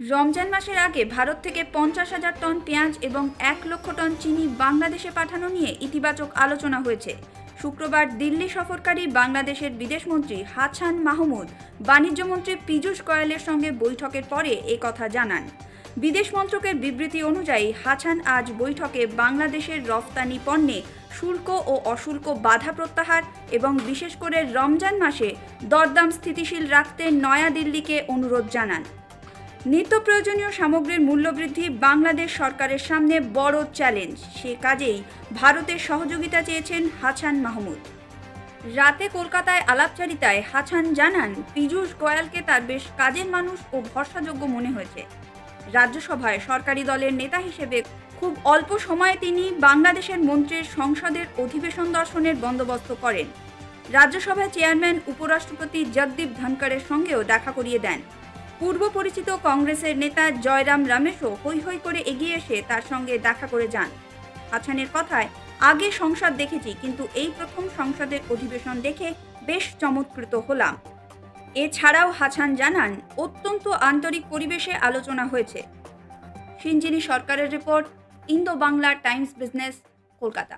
রমজান মাসের আগে ভারত থেকে 50,000 টন পেঁয়াজ এবং 1 লক্ষ টন চিনি বাংলাদেশে পাঠানো নিয়ে ইতিবাচক আলোচনা হয়েছে। শুক্রবার দিল্লি সফরকারী বাংলাদেশের বিদেশমন্ত্রী হাছান মাহমুদ বাণিজ্যমন্ত্রী পীযূষ গোয়েলের সঙ্গে বৈঠকের পরে কথা জানান। বিদেশ মন্ত্রকের বিবৃতি অনুযায়ী হাছান আজ বৈঠকে বাংলাদেশের রফতানি পণ্যে শুল্ক ও অশুল্ক বাধা প্রত্যাহার এবং বিশেষ করে রমজান মাসে দরদাম স্থিতিশীল রাখতে নয়াদিল্লিকে অনুরোধ জানান। নিত্য প্রয়োজনীয় সামগ্রীর মূল্যবৃদ্ধি বাংলাদেশ সরকারের সামনে বড় চ্যালেঞ্জ, সে কাজেই ভারতের সহযোগিতা চেয়েছেন হাছান মাহমুদ। রাতে কলকাতায় আলাপচারিতায় হাছান জানান, পীযূষ গোয়েলকে তার বেশ কাজের মানুষ ও ভরসাযোগ্য মনে হয়েছে। রাজ্যসভায় সরকারি দলের নেতা হিসেবে খুব অল্প সময়ে তিনি বাংলাদেশের মন্ত্রীর সংসদের অধিবেশন দর্শনের বন্দোবস্ত করেন। রাজ্যসভার চেয়ারম্যান উপরাষ্ট্রপতি জগদীপ ধনকরের সঙ্গেও দেখা করিয়ে দেন। পূর্ব পরিচিত কংগ্রেসের নেতা জয়রাম রমেশও হৈ হৈ করে এগিয়ে এসে তার সঙ্গে দেখা করে যান। হাছানের কথায়, আগে সংসদ দেখেছি, কিন্তু এই প্রথম সংসদের অধিবেশন দেখে বেশ চমৎকৃত হলাম। এছাড়াও হাছান জানান, অত্যন্ত আন্তরিক পরিবেশে আলোচনা হয়েছে। সিঞ্জিনী সরকারের report, Indo Bangla Times business, Kolkata.